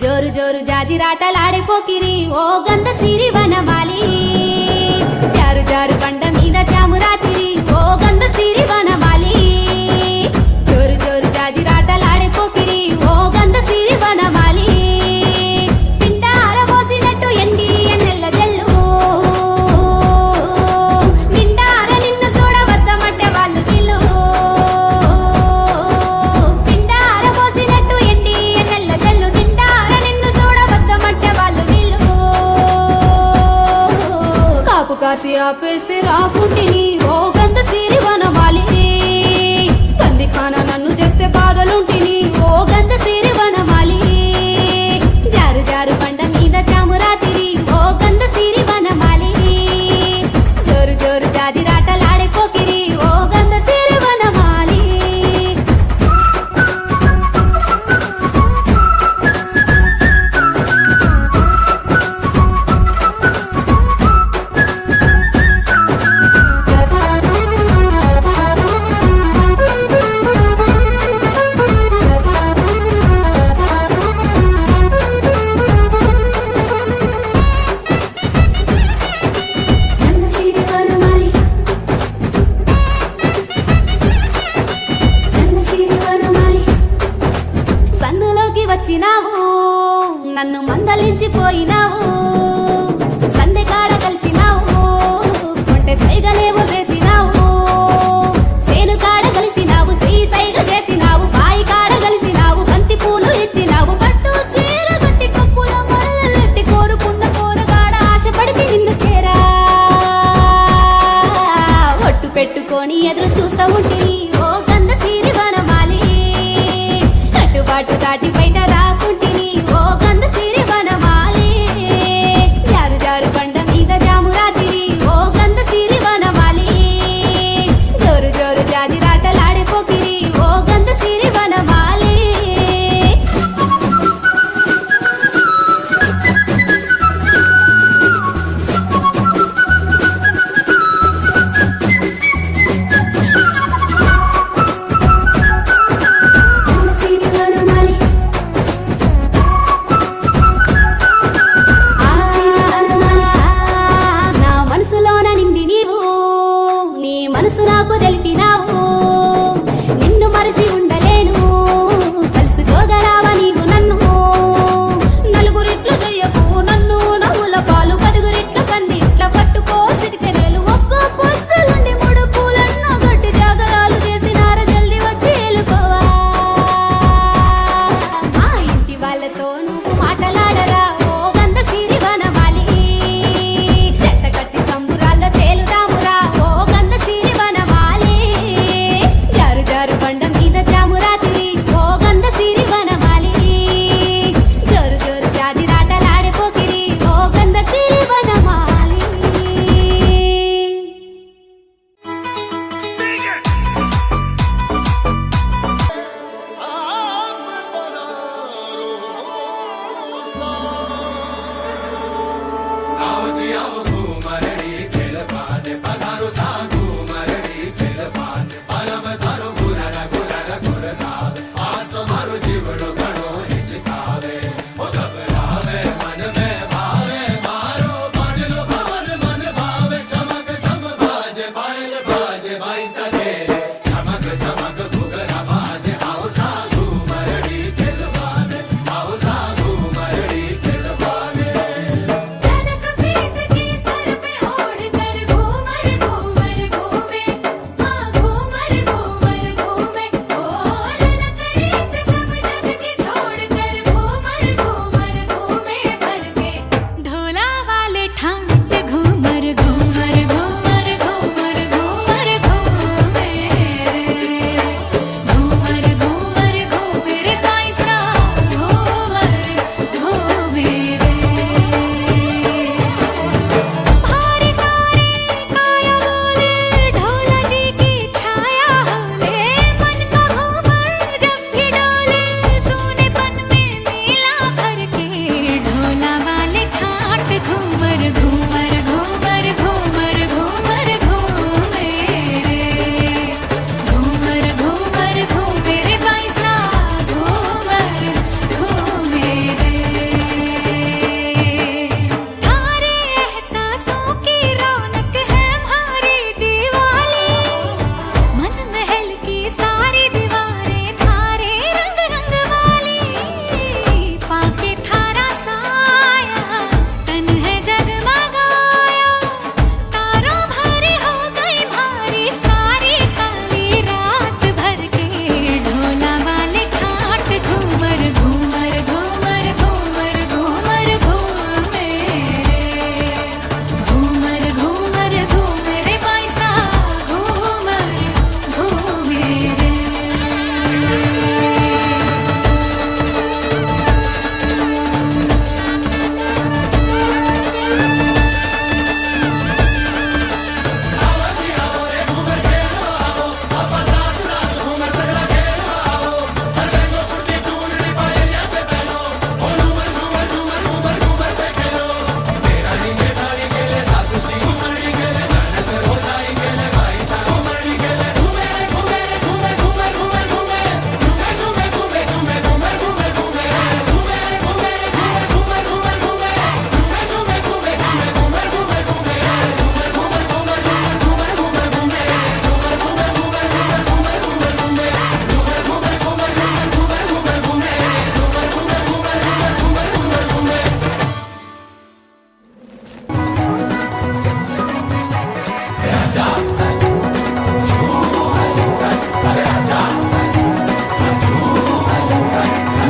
జోరు జోరు జాజిరాటలాడే పోకిరి ఓ గంధ సిరి వనమాలి జారు జారు బండ మీద జామురాతిరి ఓ గంధ సిరి వనమాలి జోరు జోరు జాజిరాటలాడే పోకిరి ఓ గంధ సిరి వనమాలి పిండ ఆరబోసినట్టు ఎండి ఎన్నెల్ల జల్లు నిండార నిన్ను చూడవద్దమంటే వాళ్ళు వీళ్ళు పిండ ఆరబోసినట్టు ఎండి ఎన్నెల్ల జల్లు నిండార నిన్ను చూడవద్దమంటే వాళ్ళు వీళ్ళు కాపు కాసి ఆపేస్తే రాకుంటిని ఓ గంధ సిరి వనమాలి కంది ఖానా నన్ను చేస్తే బాధలుంటిని ఓ గంధ సిరి వనమాలి జారు జారు బండ మీద జామురాతిరి ఓ గంధ సిరి వనమాలి జోరు జోరు జాజిరాటలాడే పోకిరి ఓ గంధ సిరి వనమాలి సందులోకి వచ్చినావు నన్ను మందలించిపోయినావు సందె కాడ కలిసినావు కొంటె సైగలేమో చేసినావు సేను కాడ కలిసినావు శ్రీ సైగ చేసినావు బాయి కాడ కలిసినావు బంతి పూలు ఇచ్చినావు పట్టు చీర కట్టి కప్పుల మల్లెట్టి కోరుకున్న కోరగాడ ఆశపడితే నిన్ను చేరా ఒట్టు పెట్టుకొని ఎదురు చూస్తా ఉంటే ఓ గంధ సిరి వనమాలి కట్టుబాటు దాటి బయట రాకుంటిని ఓ గంధ సిరి వనమాలి జారు జారు బండ మీద జామురాతిరి ఓ గంధ సిరి వనమాలి జోరు జోరు జాజిరాటలాడే పోకిరి ఓ గంధ సిరి వనమాలి గొలిపినావు నిన్ను మరిసి ఉండలేను కలుసుకోగరావా నీవు నన్ను నలుగురిట్లు చెయ్యకు నన్ను నవ్వుల పాలు పదుగురిట్ల కంది ఇట్లా పట్టుకో సిటికె నేలు ఒక్క పొద్దులుండి మూడు పూలన్నో గట్టి జాగరాలు చేసినార జల్ది వచ్చి ఎలుకోవా మా ఇంటి వాళ్ళతో నువ్వు మాటలాడరా ఓ గంధ సిరి వనమాలి చెట్ట కట్టి సంబురాల్లో తేలుదామురా ఓ గంధ సిరి వనమాలి జారు జారు బండ మీద జాము రాత్రి ఓ గంధ సిరి వనమాలి జోరు జోరు జాజి రాటలాడే పోకిరి ఓ గంధ సిరి వనమాలి ढोला वाले ठाट घूमर घूमर घूमर घूमर घूमर घूमे घूमर घूमर घूमर कैसा घूमर घूमे भारी सारे काया बोले ढोला जी की छाया होले मन का घूमर जब भी डोले सोनेपन में मेला भर के ढोला वाले ठाट घूमर घूमर घूमर घूमर घूमर घूमे घूमर घूमर घूमे रे पैसा घूमर घूमे थारे एहसासों की रौनक है भारी दीवाली मन महल की सारी दीवारें थारे रंग रंग वाली पाके थारा साया तन है जगमगाया तारों भरी हो गई भारी सारी काली रात भर के ढोला वाले ठाट घूमर घूमर घूमर घूमर घूमर घूमे घूमर घूमर घूमे रे पैसा घूमर घूमे रे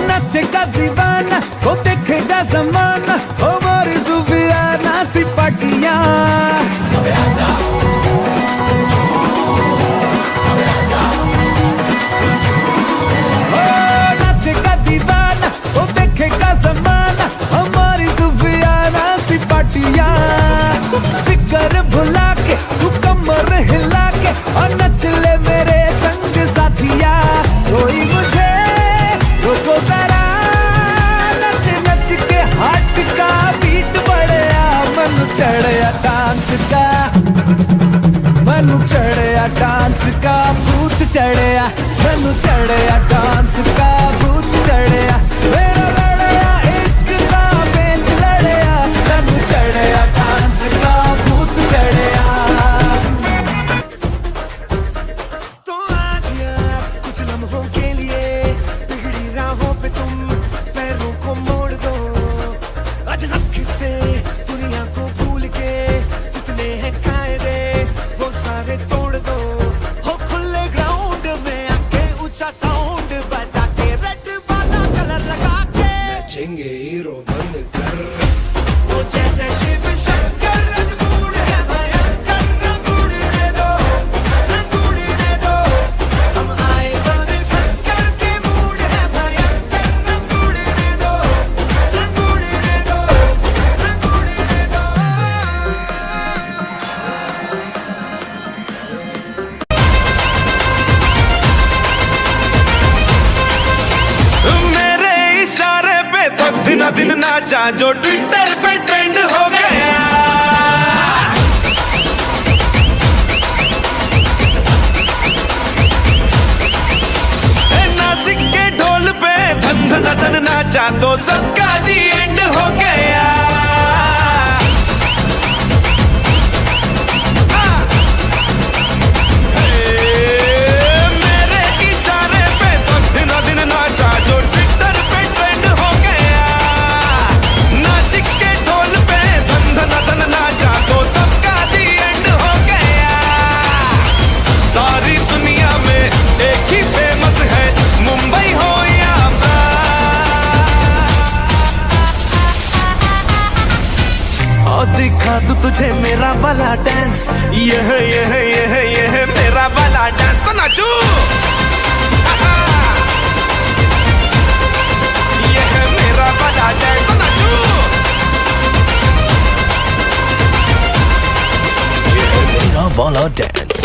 नचेगा दीवाना वो देखेगा जमाना हमारी सुफियाना सी पाटियां नचेगा दीवाना वो देखेगा जमाना हमारी सुफियाना सी पाटियां फिकर भुला के तू कमर हिला के और नच ले मेरे संग साथिया कोई मुझे रोको जरा नच नच के हाथ का बीट बढ़िया मन चढ़या डांस का मन चढ़या डांस का भूत चढ़या मन चढ़या डांस का भूत चढ़या मेरा लड़या इश्क का बेंच लड़या मन चढ़या डांस का भूत चढ़या न दिन नाचा जो ट्विटर पे ट्रेंड हो गया। नासिक के ढोल पे धन धन धन नाचा तो सबका दी एंड हो गया। मेरे इशारे पे तो दिन दिन नाचा जो ट्विटर पे ट्रेंड हो गया। नासिक के ढोल पे धन धन धन नाचा तो सबका दी एंड हो गया। सारी दुनिया में एक ही फेमस है, मुंबई हो या और दिखा दूं तुझे मेरा वाला डांस। यह मेरा वाला डांस तो नाचू। यह मेरा वाला डांस तो नाचू। यह मेरा वाला डांस।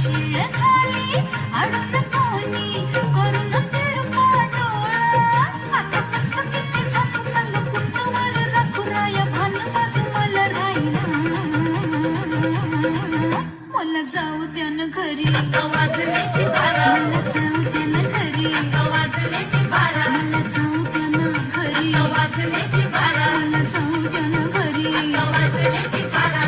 शिळ खाली अडून कोणी करून फिरपा डोळा मला जाऊ द्या ना घरी वाजण्याची बारा मला जाऊ द्या ना घरी वाजण्याची बारा मला जाऊ द्या ना घरी वाजण्याची बारा मला जाऊ द्या ना घरी वाजण्याची बारा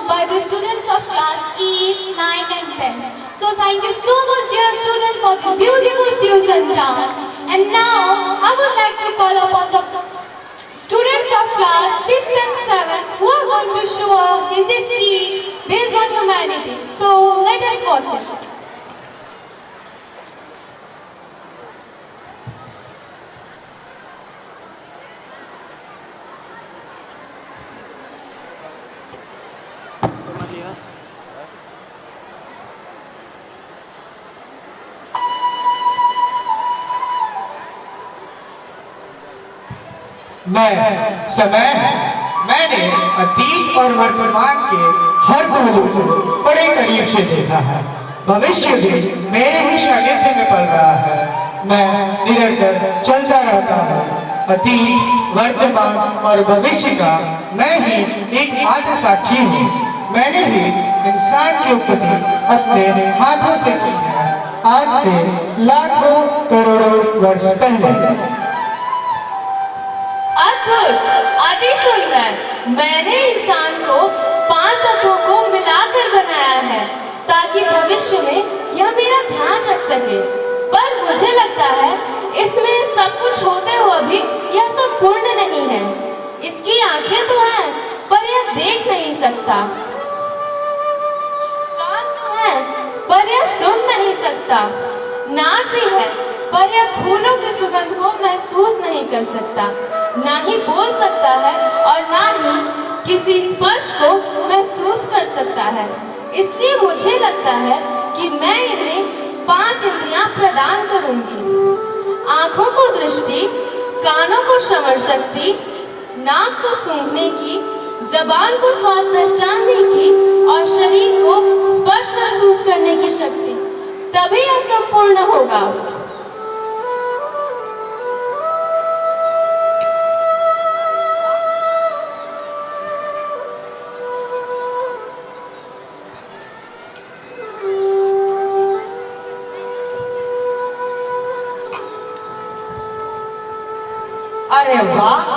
by the students of class 8, 9 and 10. So thank you so much dear students for the beautiful fusion dance. And now I would like to call upon the students of class 6th and 7th who are going to show a Hindi skit based on humanity. So let us watch it. मैंने अतीत और वर्तमान के हर पहलू को बड़े करीब से देखा है। भविष्य भी मेरे ही सानिध्य में पल रहा है। मैं निरंतर चलता रहता हूँ। अतीत, वर्तमान और भविष्य का मैं ही एकमात्र साक्षी हूँ। मैंने भी इंसान की उत्पत्ति अपने हाथों से की है, आज से लाखों करोड़ों वर्ष पहले। अद्भुत, अति सुंदर। मैंने इंसान को 5 तत्वों को मिलाकर बनाया है ताकि भविष्य में यह मेरा ध्यान रख सके। पर मुझे लगता है इसमें सब कुछ होते हुए भी यह सब पूर्ण नहीं है। इसकी आंखें तो हैं पर यह देख नहीं सकता, कान तो है पर यह सुन नहीं सकता, नाक भी है पर यह फूलों की सुगंध को महसूस नहीं कर सकता, ना ही बोल सकता है और ना ही किसी स्पर्श को महसूस कर सकता है। इसलिए मुझे लगता है कि मैं इन्हें 5 इंद्रियां प्रदान करूंगी। आंखों को दृष्टि, कानों को श्रवण शक्ति, नाक को सूंघने की, जबान को स्वाद पहचानने की और शरीर को स्पर्श महसूस करने की शक्ति। तभी यह संपूर्ण होगा। अरे वाह,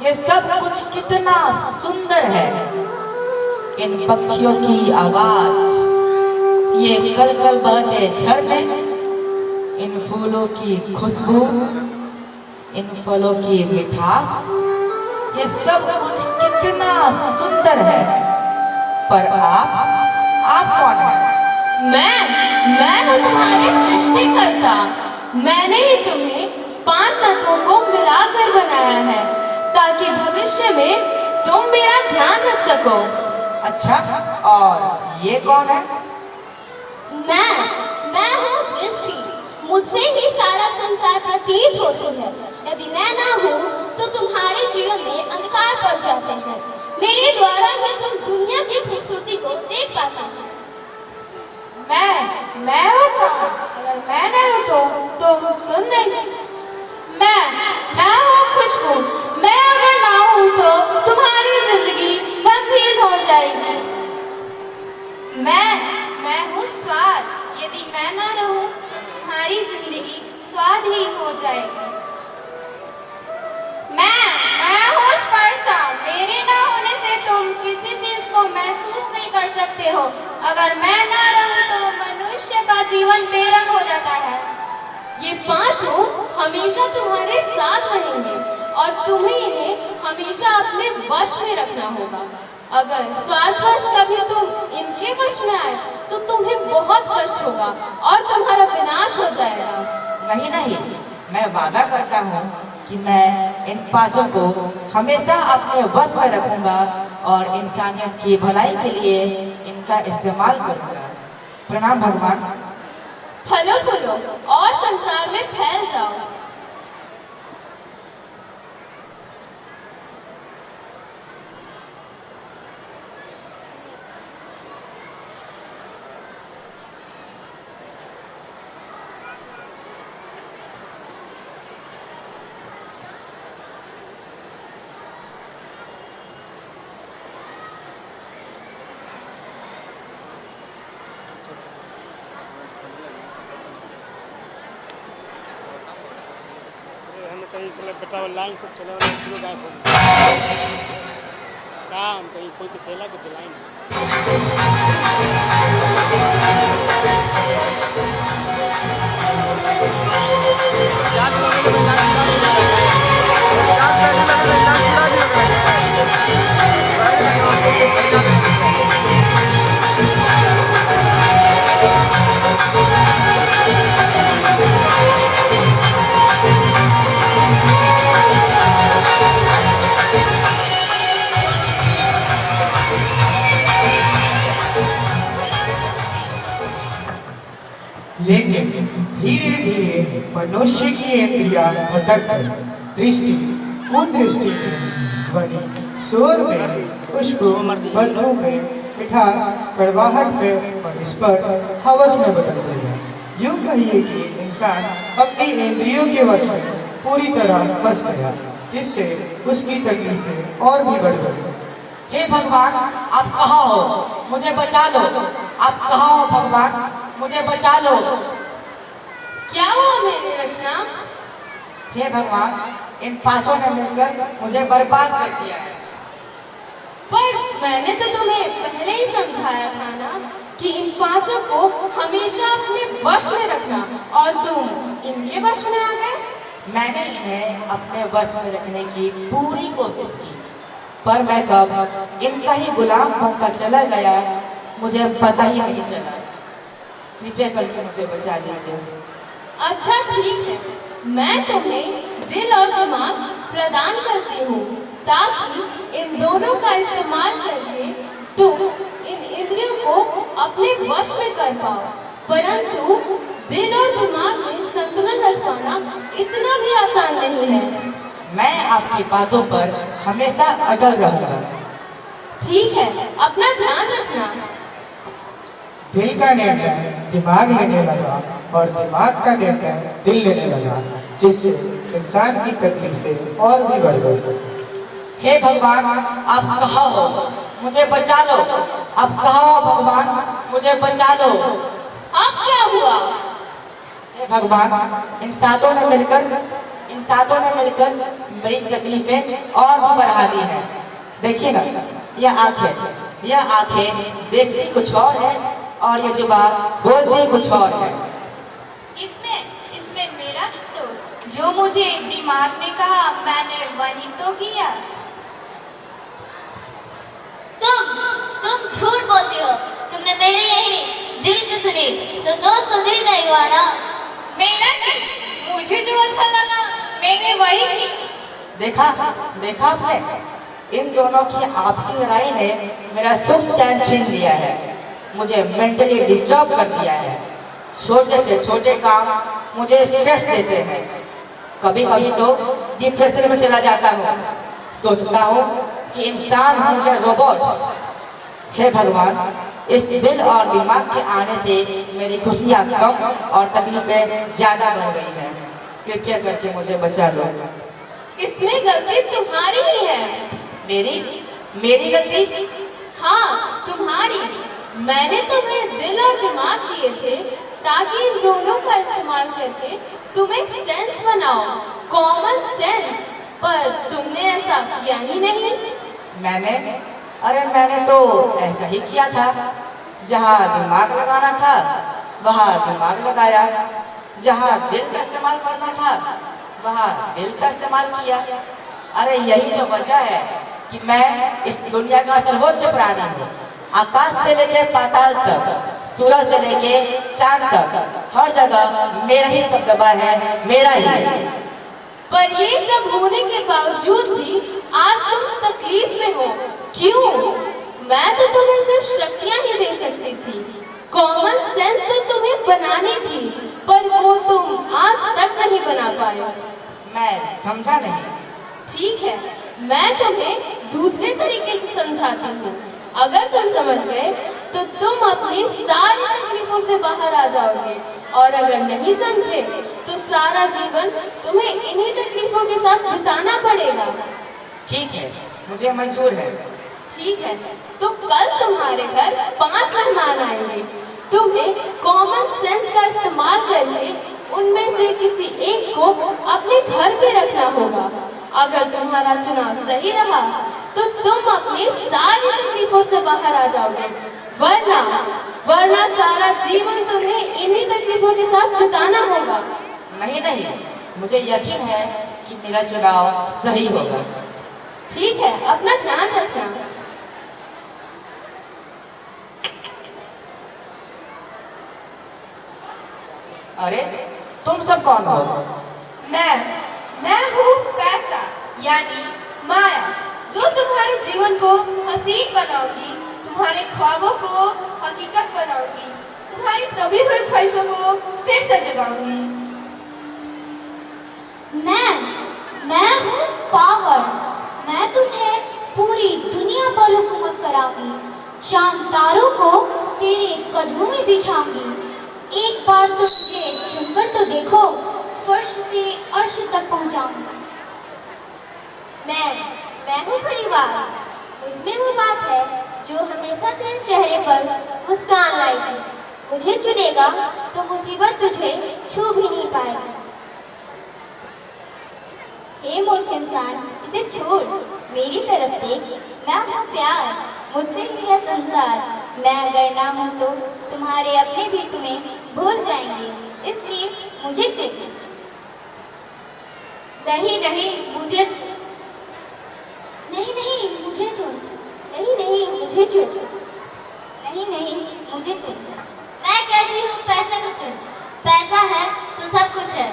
ये सब कुछ कितना सुंदर है। इन पक्षियों की आवाज, ये कल कल बहते झरने, इन फूलों की खुशबू, इन फलों की मिठास, ये सब कुछ कितना सुंदर है। पर आप कौन है? मैं हूँ तुम्हारी सृष्टिकर्ता। मैंने ही तुम्हें 5 तत्वों को मिलाकर बनाया है ताकि भविष्य में तुम मेरा ध्यान रख सको। अच्छा, और ये कौन है? मैं हूँ दृष्टि। मुझसे ही सारा संसार प्रतीत होती है। यदि मैं ना हूँ तो तुम्हारे जीवन में अंधकार पड़ जाते हैं। मेरे द्वारा ही तुम दुनिया की खूबसूरती को देख पाते हैं। मैं हूँ कौन? अगर मैं नहीं हूँ तो सुन नहीं। मैं हूँ खुशबू। मैं अगर ना हूँ तो तुम्हारी जिंदगी गमगीन हो जाएगी। मैं हूँ स्वाद। यदि मैं ना रहूँ तो तुम्हारी जिंदगी स्वादहीन हो जाएगी। मैं हूँ स्पर्शा। मेरे ना होने से तुम किसी चीज को महसूस नहीं कर सकते हो। अगर मैं ना रहूँ तो मनुष्य का जीवन बेरंग हो जाता है। ये 5 हमेशा तुम्हारे साथ रहेंगे और तुम्हें इन्हें हमेशा अपने वश में रखना होगा। अगर स्वार्थवश कभी तुम इनके वश में आए तो तुम्हें बहुत कष्ट होगा और तुम्हारा विनाश हो जाएगा। नहीं, मैं वादा करता हूँ कि मैं इन 5 को हमेशा अपने वश में रखूंगा और इंसानियत की भलाई के लिए इनका इस्तेमाल करूंगा। प्रणाम भगवान। फलो फूलो और संसार में फैल जाओ। हम कहीं चले बेटा लाइन से चले वाला शुरू गायब हो गया काम कहीं कोई तो खेला कि लाइन लेकिन धीरे धीरे मनुष्य की इंद्रियां भटक गई। दृष्टि कुदृष्टि में, ध्वनि शोर में, खुशबू बदबू में, मिठास कड़वाहट में और स्पर्श हवस में बदल गया। यूं कहिए कि इंसान अपनी इंद्रियों के वश में पूरी तरह फंस गया, जिससे उसकी तकलीफें और भी बढ़ गई। हे भगवान, आप कहाँ हो? मुझे बचा लो। आप कहाँ हो भगवान? मुझे बचा लो। क्या हुआ मेरी रचना? हे भगवान, इन पांचों ने मिलकर मुझे बर्बाद कर दिया है। पर मैंने तो तुम्हें पहले ही समझाया था ना कि इन पांचों को हमेशा अपने वश में रखना, और तुम इनके वश में आ गए। मैंने इन्हें अपने वश में रखने की पूरी कोशिश की, पर मैं कब इनका ही गुलाम बनता चला गया, मुझे पता ही नहीं चला। कृपया करके मुझे बचा लीजिए। अच्छा ठीक है, मैं तुम्हें दिल और दिमाग प्रदान करती हूँ, ताकि इन दोनों का इस्तेमाल करके तुम इन इंद्रियों को अपने वश में कर पाओ। परंतु दिल और दिमाग में संतुलन रख पाना इतना भी आसान नहीं है। मैं आपकी बातों पर हमेशा अटल रहूंगा। ठीक है, अपना ध्यान रखना। दिल का निर्णय दिमाग लेने लगा और दिमाग का निर्णय दिल लेने लगा, जिससे इंसान की तकलीफें और भी बढ़ गई। हे भगवान, आप कहाँ हो? मुझे बचा लो। आप कहाँ हो भगवान? मुझे बचा लो। अब क्या हुआ? हे भगवान, इन सातों ने मिलकर मेरी तकलीफें और भी बढ़ा दी हैं। देखिए ना, यह आंखें देखती कुछ और है और ये जुबान बोलती कुछ और है। इसमें मेरा दोस्त, जो मुझे दिमाग ने कहा मैंने वही तो किया। तुम झूठ बोलती हो। तुमने मेरी नहीं दिल की सुनी, तो दोस्त तो दिल का ही हुआ ना। मेरा नहीं, मुझे जो अच्छा लगा मैंने वही की। देखा आपने, इन दोनों की आपसी लड़ाई ने मेरा सुख चैन छीन लिया है, मुझे मेंटली डिस्टर्ब कर दिया है। छोटे से छोटे काम मुझे स्ट्रेस देते हैं। कभी कभी तो डिप्रेशन में चला जाता हूँ। सोचता हूँ कि इंसान हूँ या रोबोट। हे भगवान, इस दिल और दिमाग के आने से मेरी खुशियाँ कम और तकलीफें ज्यादा बढ़ गई हैं। कृपया करके मुझे बचा लो। इसमें गलती तुम्हारी ही है। मेरी गलती? हाँ, तुम्हारी। मैंने तुम्हें दिल और दिमाग दिए थे ताकि इन दोनों का इस्तेमाल करके तुम एक सेंस बनाओ, कॉमन सेंस, पर तुमने ऐसा किया ही नहीं। मैंने तो ऐसा ही किया था। जहाँ दिमाग लगाना था वहाँ दिमाग लगाया, जहाँ दिल का इस्तेमाल करना था वहाँ दिल का इस्तेमाल किया। अरे यही तो वजह है कि मैं इस दुनिया का सर्वोच्च प्राणी हूँ। आकाश से लेके पाताल तक, सूरज से लेके चांद तक, हर जगह मेरा ही दबदबा है, मेरा ही। पर ये सब होने के बावजूद भी आज तुम तकलीफ में हो। क्यों? मैं तो तुम्हें सिर्फ शक्तियाँ ही दे सकती थी। कॉमन सेंस तो तुम्हें बनानी थी, पर वो तुम आज तक नहीं बना पाए। मैं समझा नहीं। ठीक है, मैं तुम्हें दूसरे तरीके से समझाती हूँ। अगर तुम समझ गए तो तुम अपनी सारी तकलीफों से बाहर आ जाओगे, और अगर नहीं समझे तो सारा जीवन तुम्हें इन्हीं तकलीफों के साथ बिताना पड़ेगा। ठीक है, मुझे मंजूर है। ठीक है, तो कल तुम्हारे घर 5 मेहमान आएंगे। तुम्हें कॉमन सेंस का इस्तेमाल करके उनमें से किसी एक को अपने घर पे रखना होगा। अगर तुम्हारा चुनाव सही रहा तो तुम अपनी सारी तकलीफों से बाहर आ जाओगे, वरना सारा जीवन तुम्हें इन्हीं तकलीफों के साथ बिताना होगा। नहीं नहीं, मुझे यकीन है कि मेरा चुनाव सही होगा। ठीक है, अपना ध्यान रखना। अरे तुम सब कौन हो? मैं हूँ पैसा, यानी माया, जो तुम्हारे जीवन को हसीन बनाऊंगी, तुम्हारे ख्वाबों को हकीकत बनाऊंगी, तुम्हारी दबी हुई ख्वाहिशों को फिर से जगाऊंगी। मैं हूँ पावर। मैं तुम्हें पूरी दुनिया पर हुकूमत कराऊंगी, चांद तारों को तेरे कदमों में बिछाऊंगी। एक बार तो मुझे चुनकर तो देखो, फर्श से अर्श तक पहुंचाऊंगी। मैं हूँ परिवार। उसमें वो बात है जो हमेशा तेरे चेहरे पर मुस्कान लाएगी। मुझे चुनेगा तो मुसीबत तुझे छू भी नहीं पाएगी। हे मूर्ख इंसान, इसे छोड़, मेरी तरफ देख। मैं हूँ प्यार, मुझसे ही है संसार। मैं अगर ना हूँ तो तुम्हारे अपने भी तुम्हें भूल जाएंगे, इसलिए मुझे चाहिए। नहीं नहीं, मुझे नहीं नहीं मुझे चुन। नहीं नहीं मुझे चुन। नहीं नहीं मुझे चुन। मैं कहती हूँ पैसे को चुन। पैसा है तो सब कुछ है।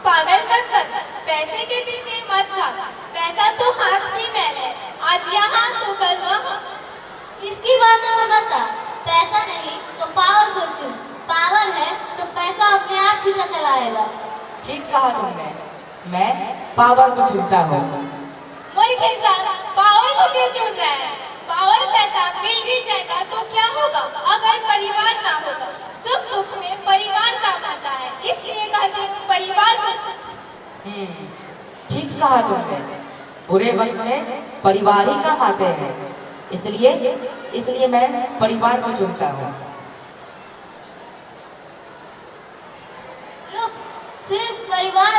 पागल मत बन, पैसे के पीछे मत भाग। पैसा तो हाथ की मैल है, आज यहाँ तो कल वहाँ। इसकी बात में बता। पैसा नहीं तो पावर को चुन। पावर है तो पैसा अपने आप खींचा चलाएगा। ठीक कहा तुमने, मैं पावर को चुनता हूँ। मूर्ख इंसान, पावर को क्यों चुन रहा है? पावर पैसा मिल भी जाएगा तो क्या होगा अगर परिवार ना होगा? सुख दुख में परिवार काम आता है, इसलिए कहते हैं परिवार को चुन। ठीक कहा तुमने, बुरे वक्त में परिवार ही काम आते हैं, इसलिए मैं परिवार को चुनता हूँ। लोग, सिर्फ परिवार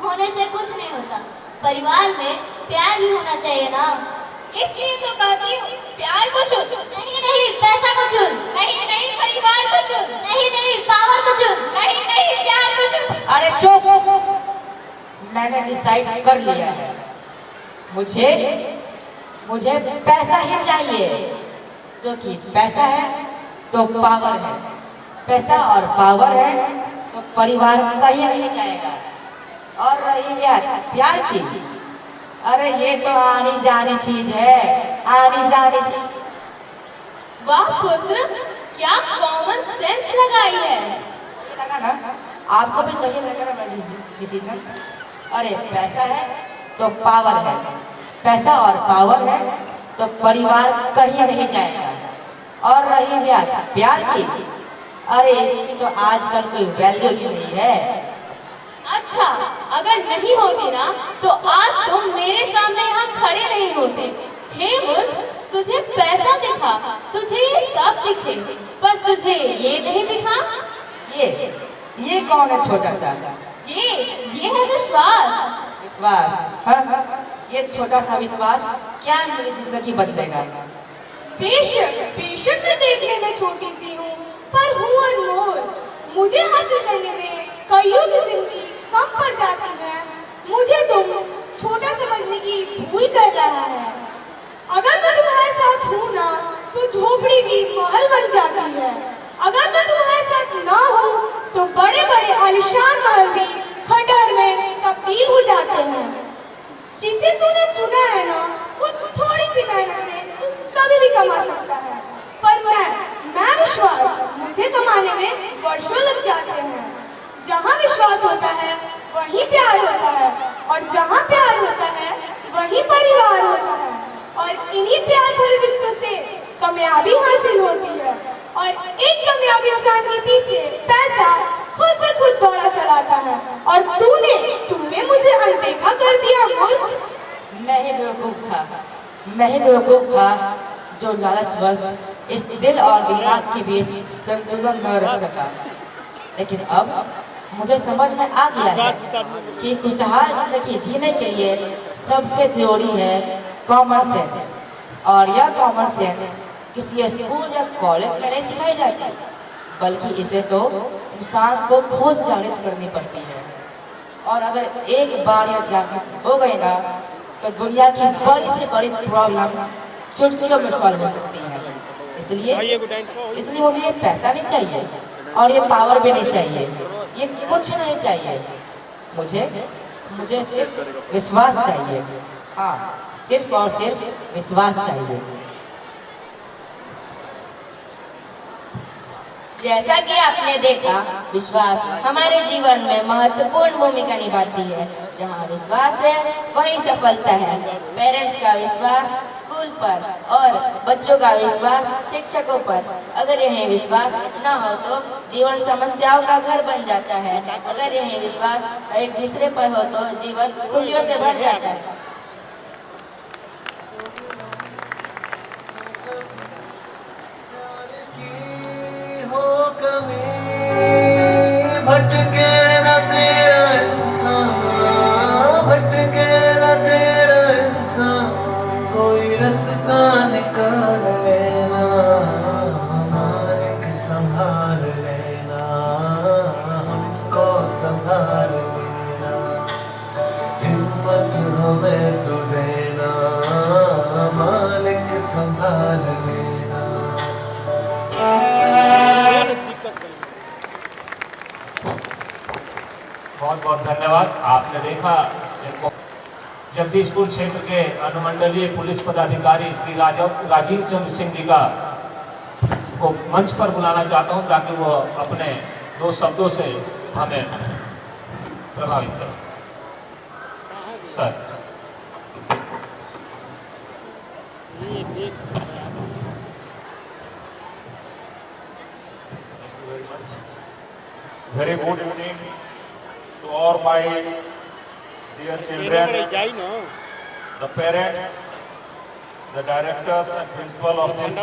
होने से कुछ नहीं होता। परिवार में प्यार भी होना चाहिए ना। इसलिए तो कहती हूँ प्यार को चुन। नहीं नहीं पैसा को चुन। नहीं नहीं परिवार को चुन। नहीं नहीं पावर को चुन। नहीं नहीं प्यार को चुन। अरे चुप, मैंने डिसाइड कर लिया है। मुझे पैसा ही चाहिए, क्योंकि पैसा है तो पावर है, पैसा और पावर है तो परिवार कहीं नहीं जाएगा। और रही बात प्यार की, अरे ये तो आनी जानी चीज है, आनी जानी चीज। वाह पुत्र, क्या कॉमन सेंस लगाई है। लगा ना, आपको भी सही लग रहा है डिसीजन। अरे पैसा है तो पावर है, पैसा और पावर है तो परिवार कहीं नहीं जाएगा। और रही बात प्यार की, अरे इसकी तो आजकल कोई वैल्यू ही नहीं है। अच्छा, अगर नहीं होती ना तो आज तुम मेरे सामने यहाँ खड़े नहीं होते। हे मूर्ख, तुझे पैसा दिखा, तुझे ये सब दिखे, पर तुझे ये नहीं दिखा। ये कौन है छोटा सा? ये है विश्वास। विश्वास? हाँ, ये छोटा सा विश्वास क्या मेरी जिंदगी बदलेगा? बेशक मैं देखने में छोटी सी हूँ, पर हूँ अनमोल। मुझे हासिल करने में कईयों की जिंदगी कम पड़ जाती है। मुझे तुम छोटा समझने की भूल कर रहा है। अगर मैं तुम्हारे साथ हूँ ना तो झोपड़ी भी महल बन जाती है। अगर मैं तुम्हारे साथ ना हूँ तो बड़े बड़े आलिशान महल भी खंडहर में तब्दील हो जाते हैं। जिसे तूने चुना है ना, वो थोड़ी सी मेहनत से तू कभी भी कमा सकता है। पर मैं विश्वास के पीछे पैसा खुद ब खुद दौड़ा चलाता है और तूने मुझे अनदेखा कर दिया मूर्ख। मैं ही बेवकूफ था जो लालचवश इस दिल और दिमाग के बीच संतुलन न रख सका। लेकिन अब मुझे समझ में आ गया है कि खुशहाल जिंदगी जीने के लिए सबसे जरूरी है कॉमन सेंस। और यह कॉमन सेंस किसी स्कूल या कॉलेज में नहीं सिखाई जाती, बल्कि इसे तो इंसान को खुद जागृत करनी पड़ती है। और अगर एक बार यह जागृत हो गई ना, तो दुनिया की बड़ी से बड़ी प्रॉब्लम्स चुटकियों में सॉल्व हो सकती हैं। इसलिए मुझे ये पैसा नहीं चाहिए और ये पावर भी नहीं चाहिए, ये कुछ नहीं चाहिए। मुझे सिर्फ विश्वास चाहिए। हाँ, सिर्फ और सिर्फ विश्वास चाहिए। जैसा कि आपने देखा, विश्वास हमारे जीवन में महत्वपूर्ण भूमिका निभाती है। जहाँ विश्वास है वहीं सफलता है। पेरेंट्स का विश्वास स्कूल पर और बच्चों का विश्वास शिक्षकों पर। अगर यह विश्वास न हो तो जीवन समस्याओं का घर बन जाता है। अगर यह विश्वास एक दूसरे पर हो तो जीवन खुशियों से भर जाता है। भटके न तेरा इंसान, भटके न तेरा इंसान, कोई रास्ता निकाल लेना, मालिक संभाल लेना, हमको संभाल लेना, हिम्मत हमें तू देना, मालिक संभाल लेना। बहुत बहुत धन्यवाद। आपने देखा इनको जगदीशपुर क्षेत्र के अनुमंडलीय पुलिस पदाधिकारी श्री राजीव चंद्र सिंह जी का को मंच पर बुलाना चाहता हूं ताकि वो अपने 2 शब्दों से हमें प्रभावित करें। Sir, Very good evening to all my dear children, the parents, the directors and principal of this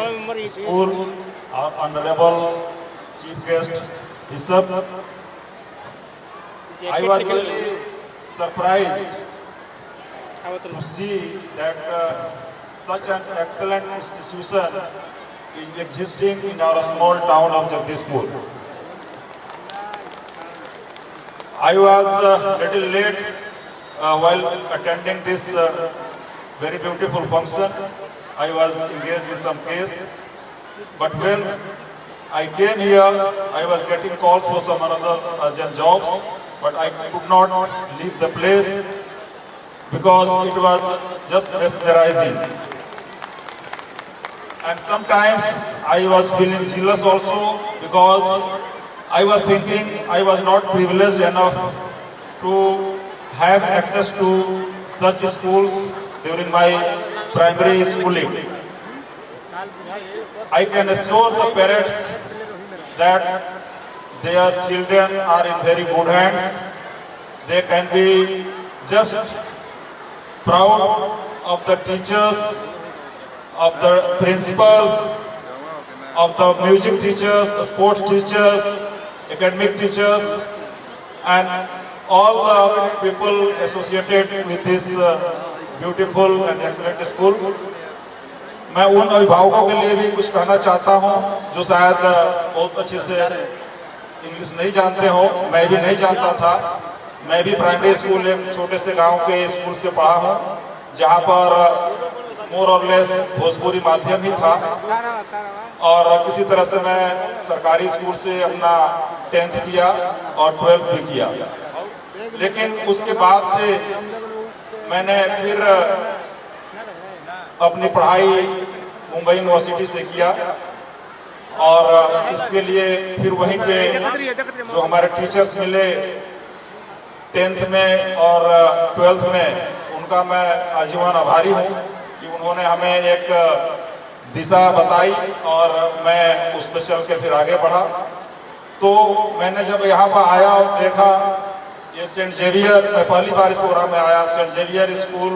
school, our honorable chief guest, Bishop. I was really surprised to see that such an excellent institution is existing in our small town of Jagdishpur. I was a little late while attending this very beautiful function. I was engaged in some case, but when I came here, I was getting calls for some other urgent jobs, but I could not leave the place because it was just mesmerizing. And sometimes I was feeling jealous also because I was thinking I was not privileged enough to have access to such schools during my primary schooling. I can assure the parents that their children are in very good hands. They can be just proud of the teachers, of the principals, of the music teachers, the sports teachers, academic teachers, and all the people associated with this beautiful and excellent school. मैं उन अभिभावकों के लिए भी कुछ कहना चाहता हूं जो शायद बहुत अच्छे से इंग्लिश नहीं जानते हो। मैं भी नहीं जानता था। मैं भी प्राइमरी स्कूल एक छोटे से गांव के स्कूल से पढ़ा हूं जहां पर मोर और लेस भोजपुरी माध्यम ही था और किसी तरह से मैं सरकारी स्कूल से अपना 10th किया और 12th भी किया। लेकिन उसके बाद से मैंने फिर अपनी पढ़ाई मुंबई यूनिवर्सिटी से किया और इसके लिए फिर वहीं पे जो हमारे टीचर्स मिले 10th में और 12th में, उनका मैं आजीवन आभारी हूँ कि उन्होंने हमें एक दिशा बताई और मैं उस पर चल के फिर आगे बढ़ा। तो मैंने जब यहाँ पर आया और देखा ये सेंट जेवियर, मैं पहली बार इस प्रोग्राम में आया, सेंट जेवियर स्कूल,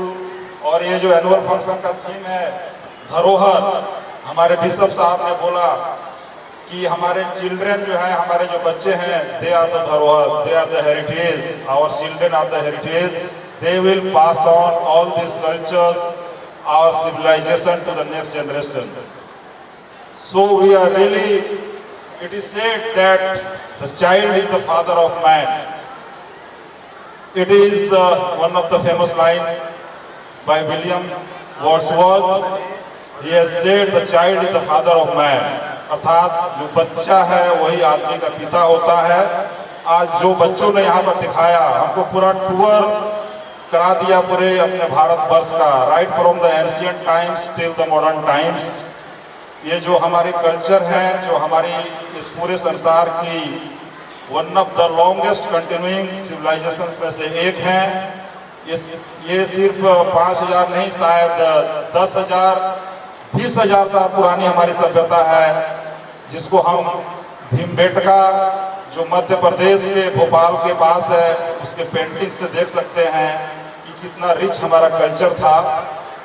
और ये जो एनुअल फंक्शन का थीम है धरोहर, हमारे बिशप साहब ने बोला कि हमारे चिल्ड्रन जो है, हमारे जो बच्चे हैं, दे आर द धरोहर, they are the heritage, our children are the heritage, they will pass on all these cultures, our civilization to the next generation. So we are really, it is said that the child is the father of man. It is one of the famous lines by William Wordsworth. He has said the child is the father of man. अर्थात जो बच्चा है वही आदमी का पिता होता है। आज जो बच्चों ने यहाँ पर दिखाया, हमको पूरा टूर करा दिया पूरे अपने भारतवर्ष का, right from the ancient times till the modern times. ये जो हमारी कल्चर है, जो हमारी इस पूरे संसार की one of the longest continuing civilisations में से एक है। ये सिर्फ 5000 नहीं, शायद 10,000 20,000 साल पुरानी हमारी सभ्यता है, जिसको हम भीमबेटका जो मध्य प्रदेश के भोपाल के पास है, उसके पेंटिंग से देख सकते हैं कि कितना रिच हमारा कल्चर था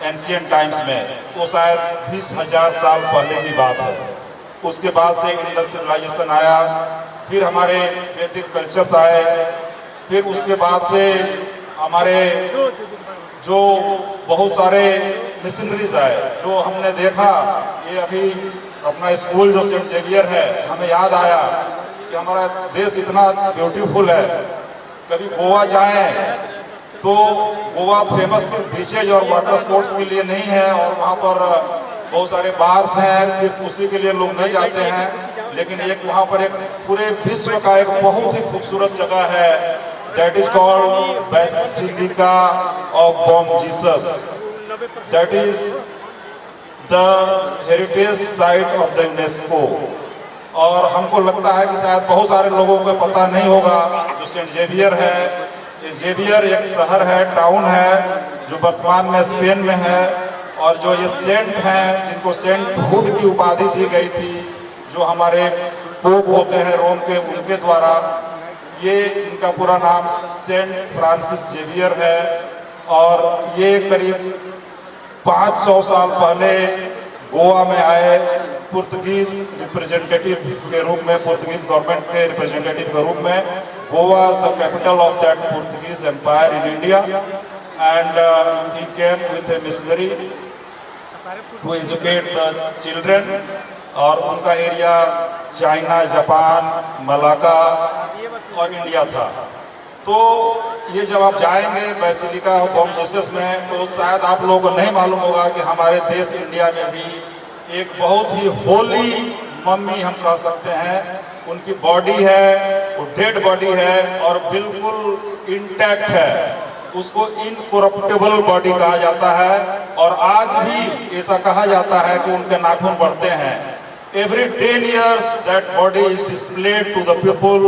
एंशिएंट टाइम्स में। वो शायद 20,000 साल पहले की बात है। उसके बाद से इंडस सिविलाइजेशन आया, फिर हमारे वैदिक कल्चर्स आए, फिर उसके बाद से हमारे जो बहुत सारे मिशनरीज आए, जो हमने देखा। ये अभी अपना स्कूल जो सेंट जेवियर है, हमें याद आया कि हमारा देश इतना ब्यूटीफुल है। कभी गोवा जाएं तो गोवा फेमस सिर्फ बीचेज और वाटर स्पोर्ट्स के लिए नहीं है, और वहाँ पर बहुत सारे बार्स हैं, सिर्फ उसी के लिए लोग नहीं जाते हैं। लेकिन एक वहाँ पर एक पूरे विश्व का एक बहुत ही खूबसूरत जगह है, that is called basilica of Bom Jesus. That is the heritage site of the UNESCO. और हमको लगता है कि शायद बहुत सारे लोगों को पता नहीं होगा जो सेंट जेवियर है। ये जेवियर एक शहर है, टाउन है, जो वर्तमान में स्पेन में है। और जो ये सेंट हैं, जिनको सेंट हुड की उपाधि दी गई थी, जो हमारे पोप होते हैं रोम के, उनके द्वारा, ये इनका पूरा नाम सेंट फ्रांसिस जेवियर है। और ये करीब 500 साल पहले गोवा में आए, पुर्तगीज रिप्रेजेंटेटिव के रूप में, पुर्तगीज गवर्नमेंट के रिप्रेजेंटेटिव के रूप में। Goa is the capital of that Portuguese empire in India, and he came with a missionary to educate the children. और उनका एरिया चाइना, जापान, मलाका और इंडिया था। तो ये जब आप जाएंगे बेसिलिका ऑफ बॉम जीसस में, तो शायद आप लोगों को नहीं मालूम होगा कि हमारे देश इंडिया में भी एक बहुत ही होली मम्मी हम कह सकते हैं, उनकी बॉडी है, वो डेड बॉडी है और बिल्कुल इंटैक्ट है। उसको इनकरप्टेबल बॉडी कहा जाता है। और आज भी ऐसा कहा जाता है कि उनके नाखून बढ़ते हैं। Every 10 years that body is displayed to the people,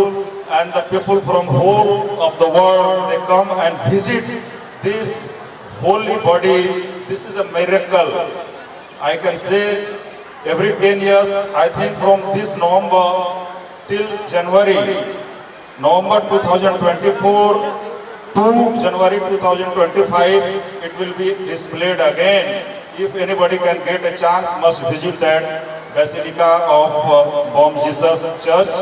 and the people from whole of the world, they come and visit this holy body. This is a miracle. I can say every 10 years, I think from this November till January, November 2024 to January 2025, it will be displayed again. If anybody can get a chance, must visit that Basilica of Bom Jesus Church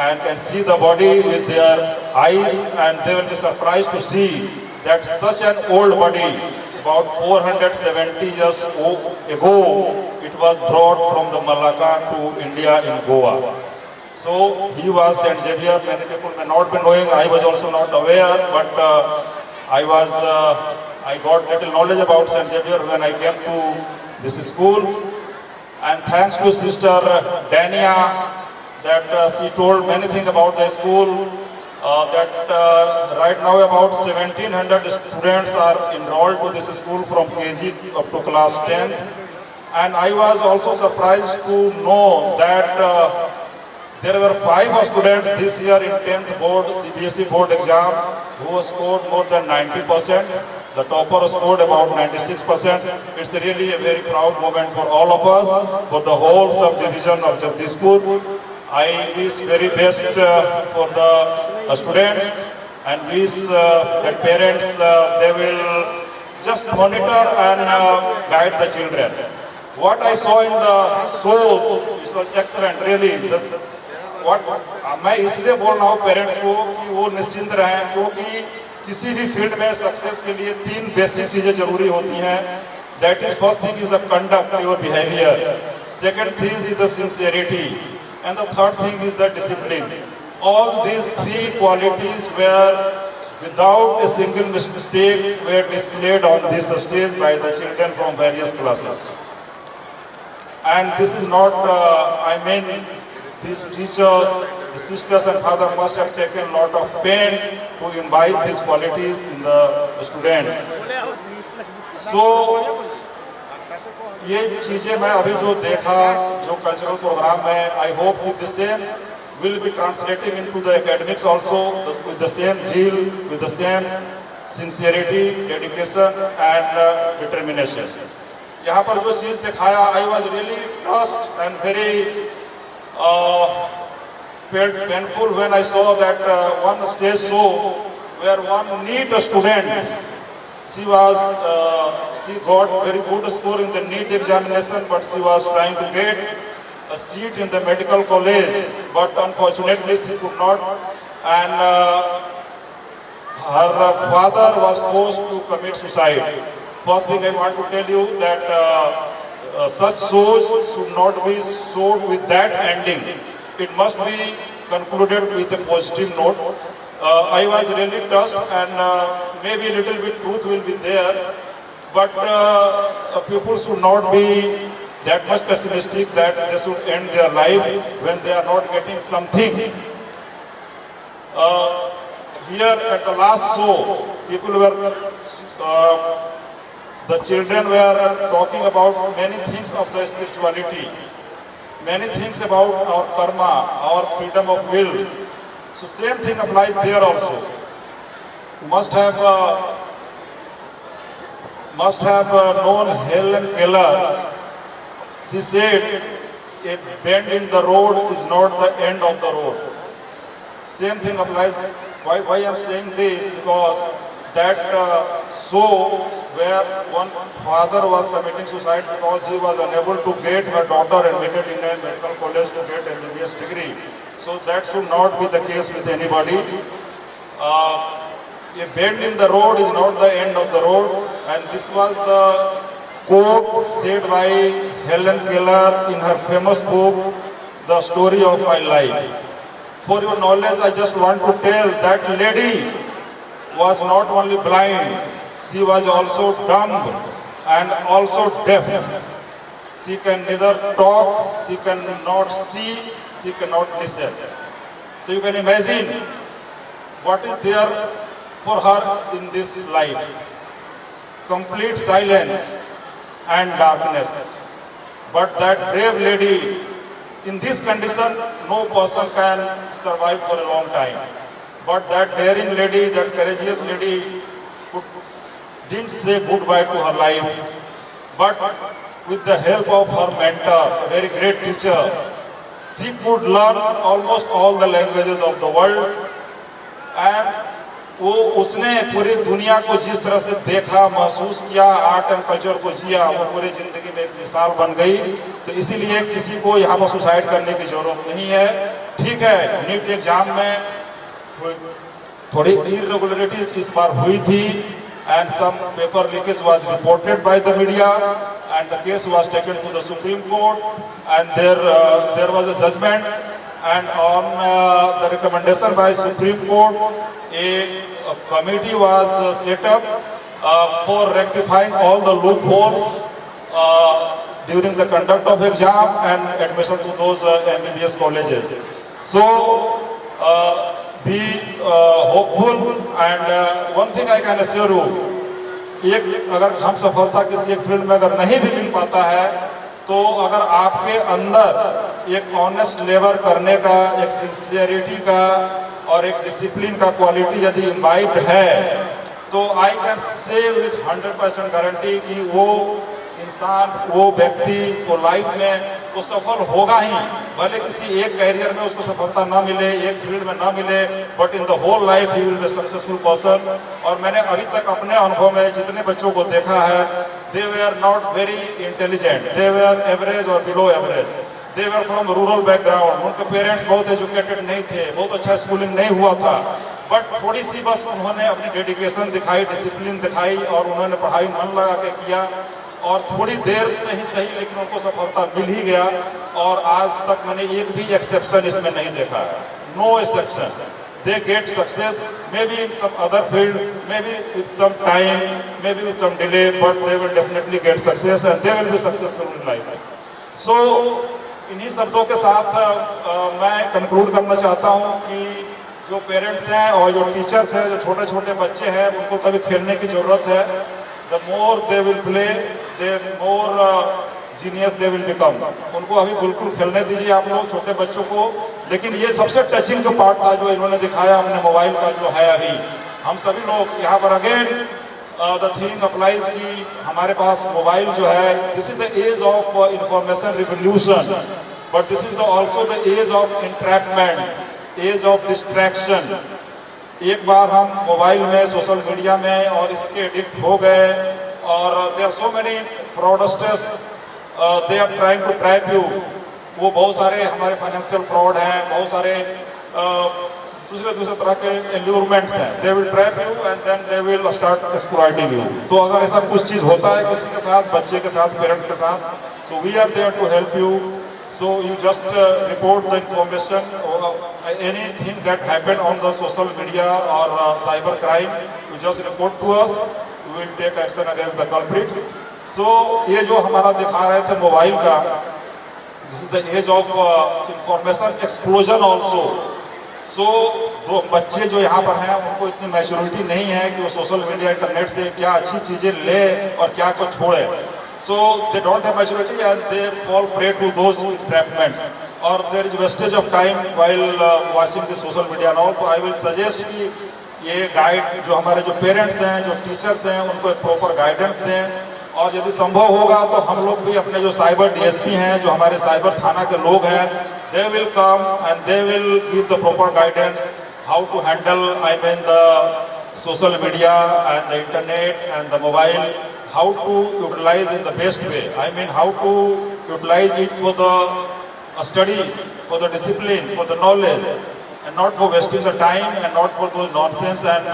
and can see the body with their eyes, and they will be surprised to see that such an old body, about 470 years ago, it was brought from the Malacca to India in Goa. So he was Saint Xavier. Many people may not be knowing. I was also not aware, but I got little knowledge about Saint Xavier when I came to this school. And thanks to Sister Dania, that she told many things about the school. That right now about 1,700 students are enrolled to this school from KG up to class 10. And I was also surprised to know that there were 5 students this year in 10th board, CBSE board exam, who scored more than 90%. The topper scored about 96%. It's really a very proud moment for all of us, for the whole subdivision of Jagdishpur. I wish very best for the students and wish that parents they will just monitor and guide the children. What I saw in the shows, it was excellent really. मैं इसलिए बोल रहा हूँ parents को कि वो निश्चिंत रहें, क्योंकि किसी भी फील्ड में सक्सेस के लिए 3 बेसिक चीजें जरूरी होती हैं. That is first thing is the conduct, your behaviour. Second thing is the sincerity and the third thing is the discipline. All these 3 qualities where without a single mistake were displayed on this stage by the children from various classes. And this is not, I mean, these teachers, the sisters and father must have taken a lot of pain to imbibe these qualities in the students. So, ये चीजें मैं अभी जो देखा, जो cultural programme में, I hope that the same will be translating into the academics also with the same zeal, with the same sincerity, dedication and determination. यहाँ पर जो चीज दिखाया, I was really touched and very felt painful when I saw that one stage show where one NEET student, she got very good score in the NEET examination, but she was trying to get a seat in the medical college, but unfortunately she could not, and her father was forced to commit suicide. First thing I want to tell you that such shows should not be shown with that ending. It must be concluded with a positive note. I was really touched, and maybe a little bit truth will be there, but people should not be that much pessimistic that they should end their life when they are not getting something. Here at the last show, people were, the children were talking about many things of the spirituality, many things about our karma, our freedom of will. So same thing applies there also. You must have known Helen Keller. She said, a bend in the road is not the end of the road. Same thing applies. Why I am saying this? Because that show where one father was committing suicide because he was unable to get her daughter admitted in a medical college to get an MBBS degree. So that should not be the case with anybody. A bend in the road is not the end of the road, and this was the quote said by Helen Keller in her famous book, The Story of My Life. For your knowledge, I just want to tell that lady was not only blind, she was also dumb and also deaf. She can neither talk, she cannot see, she cannot listen. So you can imagine what is there for her in this life. Complete silence and darkness. But that brave lady, in this condition, no person can survive for a long time. But that daring lady, that courageous lady, didn't say goodbye to her life. But with the help of her mentor, a very great teacher, she could learn almost all the languages of the world. And वो उसने पूरी दुनिया को जिस तरह से देखा, महसूस किया, आर्ट एंड कल्चर को जिया, वो पूरी जिंदगी में एक मिसाल बन गई. तो इसीलिए किसी को यहाँ पर सुसाइड करने की जरूरत नहीं है. ठीक है, नीट एग्जाम में थोड़ी इरेगुलरिटीज इस बार हुई थी, and some paper leakage was reported by the media, and the case was taken to the Supreme Court, and there was a judgment, and on the recommendation by Supreme Court, a committee was set up for rectifying all the loopholes during the conduct of exam and admission to those MBBS colleges. So be hopeful, and one thing I can assure you, एक अगर हम सफलता किसी एक field में अगर नहीं भी मिल पाता है, तो अगर आपके अंदर एक ऑनेस्ट लेबर करने का, एक सिंसियरिटी का और एक डिसिप्लिन का क्वालिटी यदि इम्बाइब्ड है, तो I can say with 100% guarantee कि वो इंसान, वो व्यक्ति को लाइफ में वो सफल होगा ही, भले किसी एक कैरियर में उसको सफलता ना मिले, एक फील्ड में ना मिले, but in the whole life he will be successful person. और मैंने अभी तक अपने अनुभव में जितने बच्चों को देखा है, they were not very intelligent, they were average और below average, they were from rural background, उनके पेरेंट्स बहुत एजुकेटेड नहीं थे, बहुत अच्छा स्कूलिंग नहीं हुआ था, बट थोड़ी सी बस उन्होंने अपनी डेडिकेशन दिखाई, डिसिप्लिन दिखाई और उन्होंने पढ़ाई मन लगा के किया और थोड़ी देर से ही सही लेकिन उनको सफलता मिल ही गया। और आज तक मैंने एक भी एक्सेप्शन इसमें नहीं देखा है, no exception. They get success, maybe in some other field, maybe with some time, maybe with some delay, but they will definitely get success and they will be successful in life. So, इन्हीं शब्दों के साथ मैं conclude करना चाहता हूँ कि जो पेरेंट्स हैं और जो टीचर्स हैं, जो छोटे छोटे बच्चे हैं, उनको कभी खेलने की जरूरत है। The more they will play, the more genius they will become. उनको अभी बिल्कुल खेलने दीजिए आप लोग छोटे बच्चों को। लेकिन ये सबसे टचिंग जो पार्ट था जो इन्होंने दिखाया हमने मोबाइल का जो है, अभी हम सभी लोग यहाँ पर अगेन द थिंग अप्लाइज कि हमारे पास मोबाइल जो है, this is the age of information revolution, but this is also the age of entrapment, age of distraction. एक बार हम मोबाइल में, सोशल मीडिया में और इसके एडिक्ट हो गए और there are so many fraudsters, they are trying to trap you. वो बहुत सारे हमारे फाइनेंशियल फ्रॉड हैं, बहुत सारे दूसरे तरह के एल्यूरमेंट्स हैं। They will trap you and then they will start exploiting you. तो अगर ऐसा कुछ चीज़ होता है किसी के साथ, बच्चे के साथ, पेरेंट्स के साथ, so we are there to help you. So you just report the information or anything that happened on the social media or cyber crime. You just report to us. We will take action against the culprits. So ये जो हमारा दिखा रहे थे mobile का, this is the age of information explosion also. So दो बच्चे जो यहाँ पर हैं उनको इतनी मैच्योरिटी नहीं है कि वो सोशल मीडिया, इंटरनेट से क्या अच्छी चीज़ें ले और क्या को छोड़े। So they don't have maturity and they fall prey to those entrapments, or there is wastage of time while watching the social media and all. तो I will suggest कि ये गाइड जो हमारे जो पेरेंट्स हैं, जो टीचर्स हैं, उनको एक प्रॉपर गाइडेंस दें। और यदि संभव होगा तो हम लोग भी अपने जो साइबर DSP हैं, जो हमारे साइबर थाना के लोग हैं, they will come and they will give the proper guidance how to handle, I mean, the social media and the internet and the mobile, how to utilize in the best way. I mean, how to utilize it for the studies, for the discipline, for the knowledge, and not for wasting the time and not for those nonsense and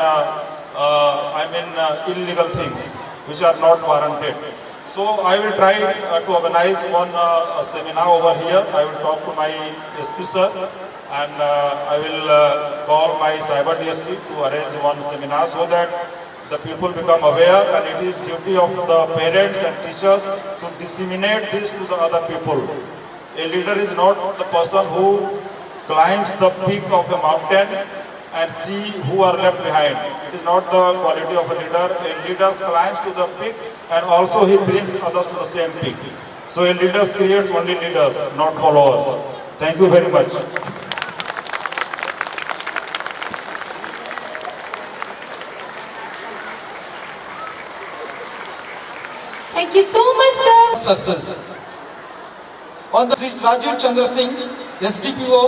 illegal things which are not warranted. So I will try to organize one seminar over here. I will talk to my SP sir and I will call my cyber DSP to arrange one seminar so that the people become aware, and it is duty of the parents and teachers to disseminate this to the other people. A leader is not the person who climbs the peak of a mountain and see who are left behind. It is not the quality of a leader. A leader climbs to the peak and also he brings others to the same peak. So a leader creates only leaders, not followers. Thank you very much. Thank you so much, sir. Success. On the Sri Rajiv Chandra Singh, SDPO,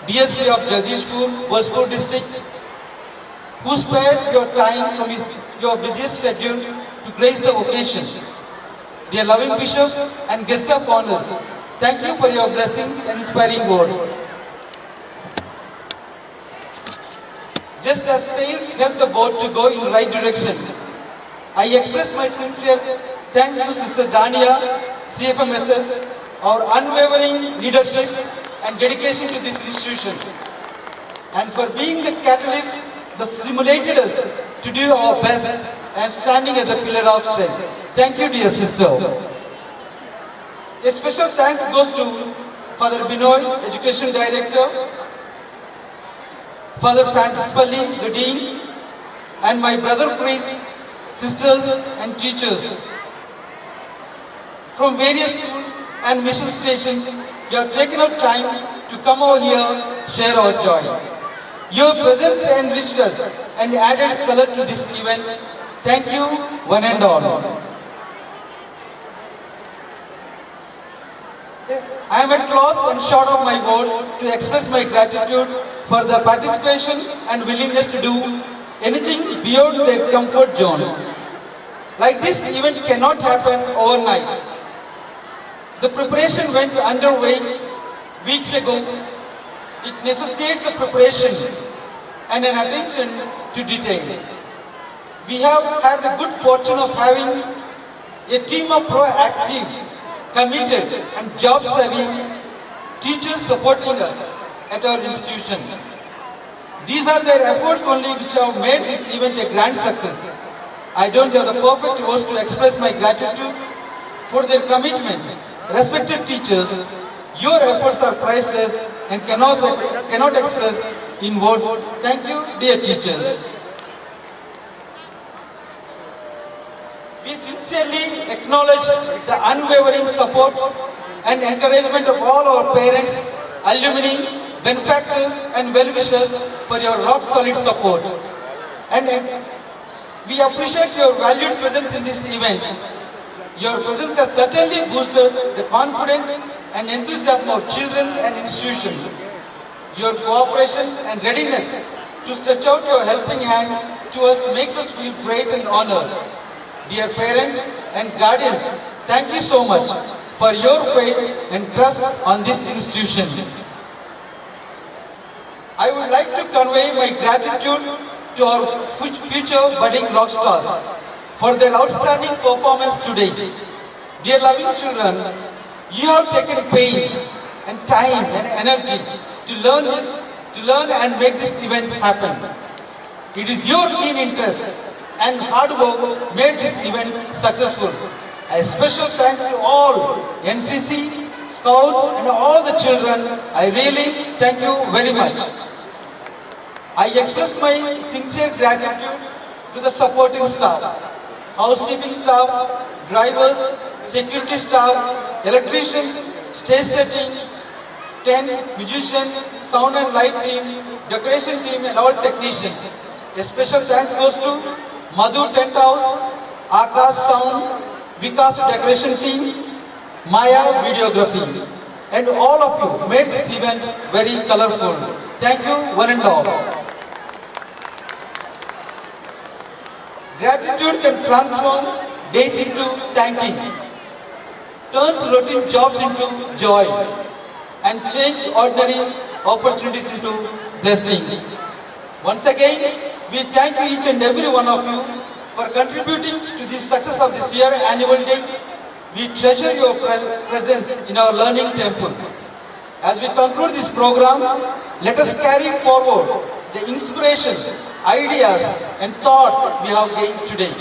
DSP of Jagdishpur, Bhojpur district, who spared your time from your busiest schedule to grace the occasion. Dear loving Bishop and guest of honor, thank you for your blessing and inspiring words. Just as sails help the boat to go in the right direction, I express my sincere thanks to Sister Dania, CFMSS, our unwavering leadership and dedication to this institution, and for being the catalyst that stimulated us to do our best and standing as a pillar of strength. Thank you, dear sister. A special thanks goes to Father Binoy, Education Director, Father Francis Palli, the Dean, and my brother Chris, sisters and teachers. From various schools and mission stations, you have taken up time to come over here, share our joy. Your presence enriched us and added color to this event. Thank you, one and all. I am at loss and short of my words to express my gratitude for the participation and willingness to do anything beyond their comfort zones. Like this event cannot happen overnight. The preparation went underway weeks ago. It necessitates the preparation and an attention to detail. We have had the good fortune of having a team of proactive, committed and job-savvy teachers supporting us at our institution. These are their efforts only which have made this event a grand success. I don't have the perfect words to express my gratitude for their commitment. Respected teachers, your efforts are priceless and cannot express in words. Thank you, dear teachers. We sincerely acknowledge the unwavering support and encouragement of all our parents, alumni, benefactors and well-wishers for your rock-solid support. And we appreciate your valued presence in this event. Your presence has certainly boosted the confidence and enthusiasm of children and institutions. Your cooperation and readiness to stretch out your helping hand to us makes us feel great and honored. Dear parents and guardians, thank you so much for your faith and trust on this institution. I would like to convey my gratitude to our future budding rock stars for their outstanding performance today. Dear loving children, you have taken pain and time and energy to learn and make this event happen. It is your keen interest and hard work made this event successful. A special thanks to all NCC, Scout and all the children. I really thank you very much. I express my sincere gratitude to the supporting staff, housekeeping staff, drivers, security staff, electricians, stage setting, tent, musicians, sound and light team, decoration team and all technicians. A special thanks goes to Madhu Tent House, Akash Sound, Vikas Decoration Team, Maya Videography, and all of you made this event very colorful. Thank you, one and all. Gratitude can transform days into thanking, turns routine jobs into joy, and change ordinary opportunities into blessings. Once again, we thank you each and every one of you for contributing to the success of this year annual day. We treasure your presence in our learning temple. As we conclude this program, let us carry forward the inspiration, ideas and thoughts we have gained today.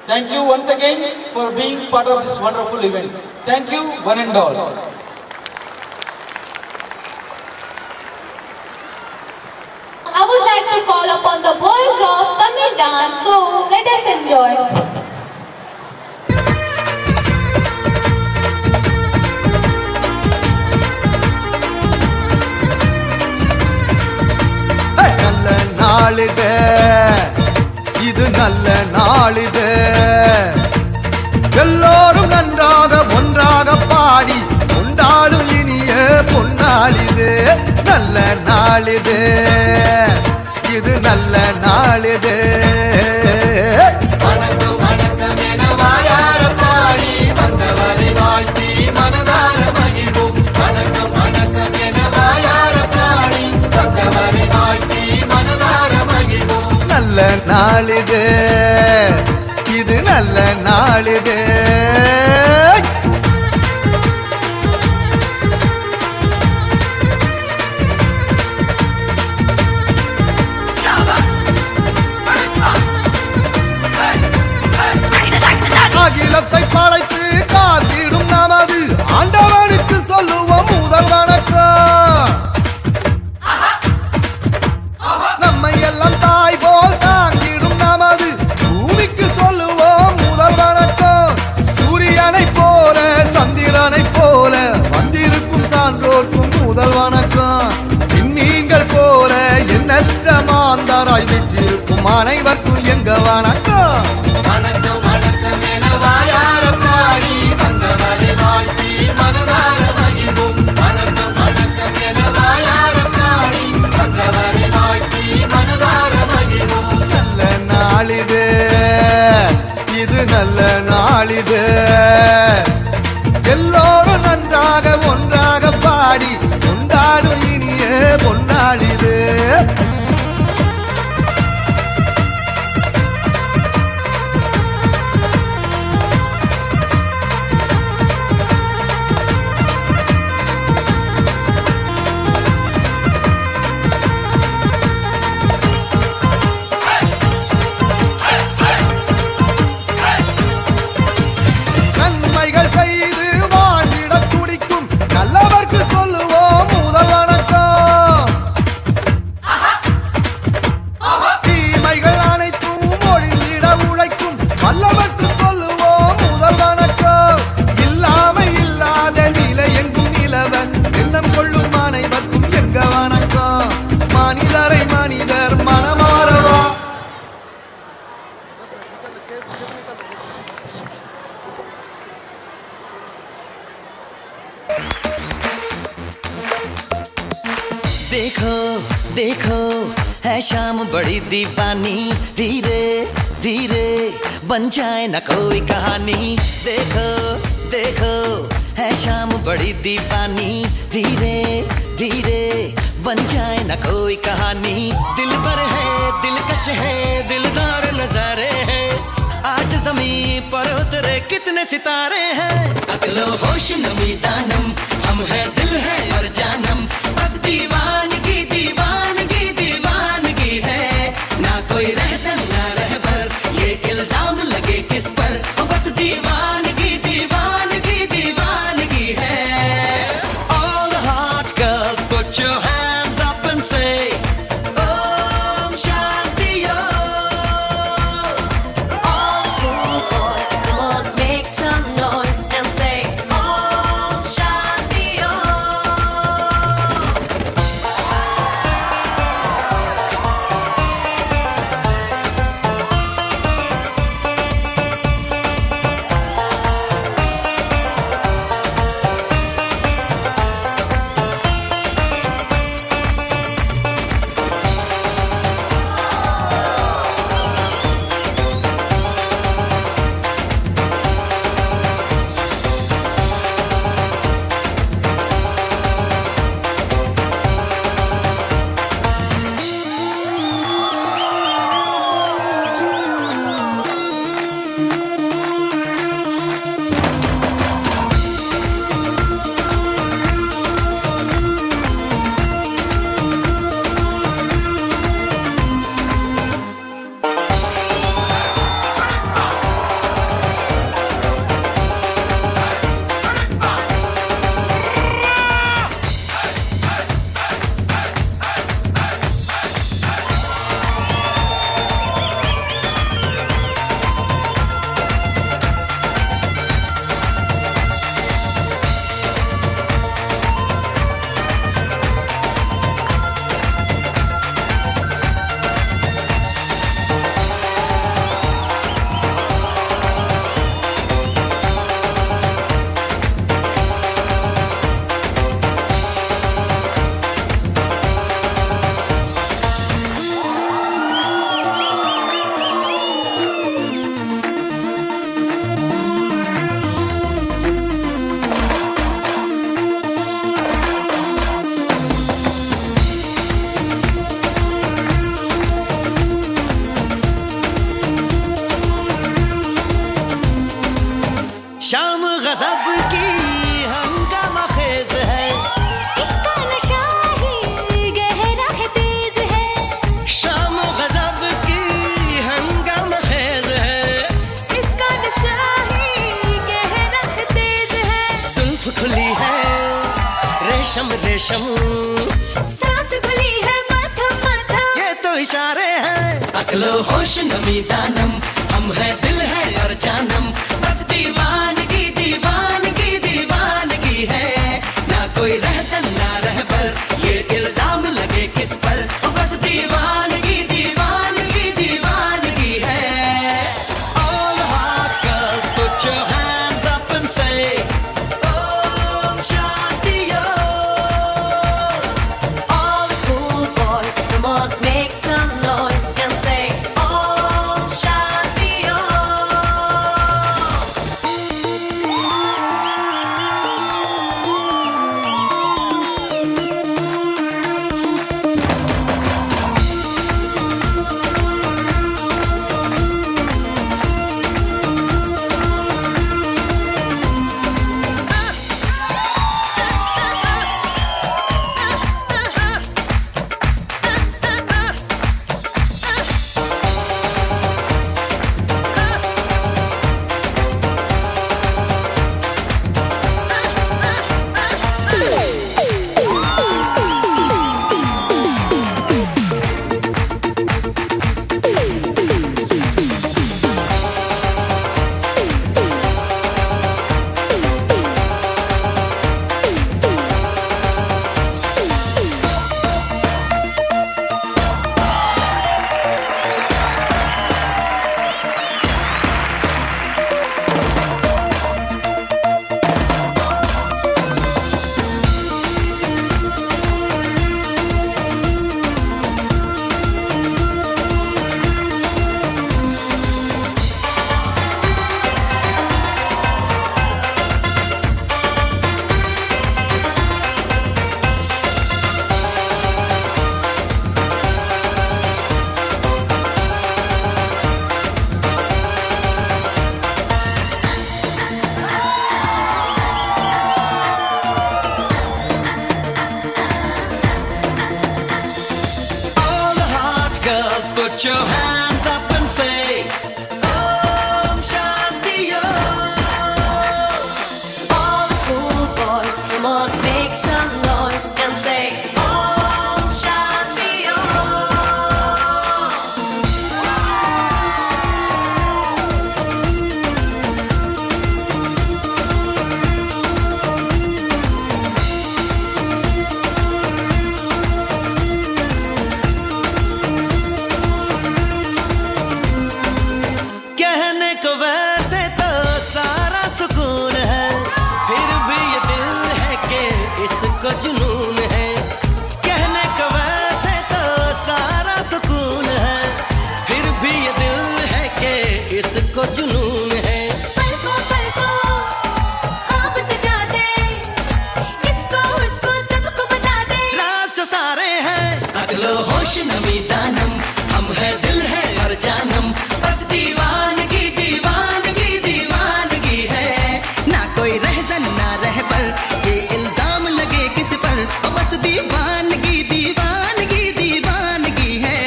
Thank you once again for being part of this wonderful event. Thank you, one and all. I would like to call upon the boys of Tamil dance, so let us enjoy. நல்ல நாளிது இது நல்ல நாளிது எல்லோரும் நன்றாக ஒன்றாக பாடி கொண்டாடும் இனிய பொன்னாளிது நல்ல நாளிது இது நல்ல நாளிது வணக்கம் வணக்கம் என வாயார பாடி வந்தவரை வாழ்த்தி மனதார மகிழ்வோம் வணக்கம் வணக்கம் என வாயார பாடி வந்தவரை வாழ்த்தி மனதார மகிழ்வோம் நல்ல நாளிது இது நல்ல நாளிது அகிலத்தை படைத்து காத்திடும் நமது ஆண்டவனுக்கு சொல்லுவோம் முதல் வணக்கம் நம்மை எல்லாம் தாய் போல் தாங்கிடும் நமது பூமிக்கு சொல்லுவோம் முதல் வணக்கம் சூரியனை போல சந்திரனை போல வந்திருக்கும் சான்றோர்க்கும் முதல் வணக்கம் நீங்கள் போல எண்ணற்ற மாந்தராய் வெற்றிருக்கும் அனைவருக்கும் எங்க வணக்கம் வணக்கம் வணக்கம் என வாயார பாடி வந்தவரை வாழ்த்தி மனதார மகிழ்வோம் நல்ல நாளிது எல்லோரும் நன்றாக ஒன்றாக பாடி கொண்டாடும் இனிய பொன்னாளிது நன்மைகள் செய்து வாழ்ந்திட துடிக்கும் நல்லவர்க்கு சொல்லுவோம் முதல் வணக்கம் தீமைகள் அனைத்தும் ஒழிந்திட உழைக்கும் வல்லவர்க்கு சொல்லுவோம் முதல் வணக்கம் இல்லாமை இல்லாத நிலை எங்கும் நிலவ எண்ணம் கொள்ளும் அனைவருக்கும் எங்க வணக்கம் மனிதரை மனிதர் மனமாறவா देखो देखो है शाम बड़ी दीवानी धीरे धीरे बन जाए न कोई कहानी देखो देखो है शाम बड़ी दीवानी धीरे धीरे बन जाए न कोई कहानी दिल पर है दिलकश है दिलदार नजारे हैं आज जमीन पर उतरे कितने सितारे हैं अगलो होश नमी दानम हम है दिल है और जानम बस दीवानगी दीवानगी दीवानगी है ना कोई रहसन ना रहबर ये इल्जाम लगे किस पर बस दीवानगी दीवानगी दीवानगी है All the hot girls put your hands up and say Om Shanti Om All cool boys, come on, make some noise and say Om Shanti Om. शाम गजब की हंगामा खेज है इसका नशा ही गहरा है तेज है शाम गजब की हंगामा खेज है इसका नशा ही गहरा है तेज है जुल्फ खुली है रेशम रेशम सांस खुली है मथम मथम ये तो इशारे हैं अकलो होश नमी दानम हम है दिल है और जानम बस दीवानगी दीवानगी दीवानगी है ना कोई रहसन ना रहबर ये इल्जाम लगे किस पर बस दीवानगी दीवानगी दीवानगी है All the hot girls put your hands up and say Om Shanti Om All the cool boys, come on, make some noise and say Om Shanti Om. put your hands up and say Om Shanti Om. All the cool boys, come on, make some noise and say Om Shanti Om. कहने को वैसे तो सारा सुकून है, फिर भी ये दिल है कि इसको जुनून है। कहने को वैसे तो सारा सुकून है, फिर भी ये दिल है कि इसको जुनून है। पलकों पलकों ख्वाब सजाते, इसको उसको सबको बताते। राज जो सारे हैं अगलो होश नमी दानम, हम है दिल है और जानम, बस दीवानगी दीवानगी दीवानगी है। ना कोई रहजन ना रहबर, ये इल्जाम लगे किस पर, बस दीवानगी दीवानगी दीवानगी है।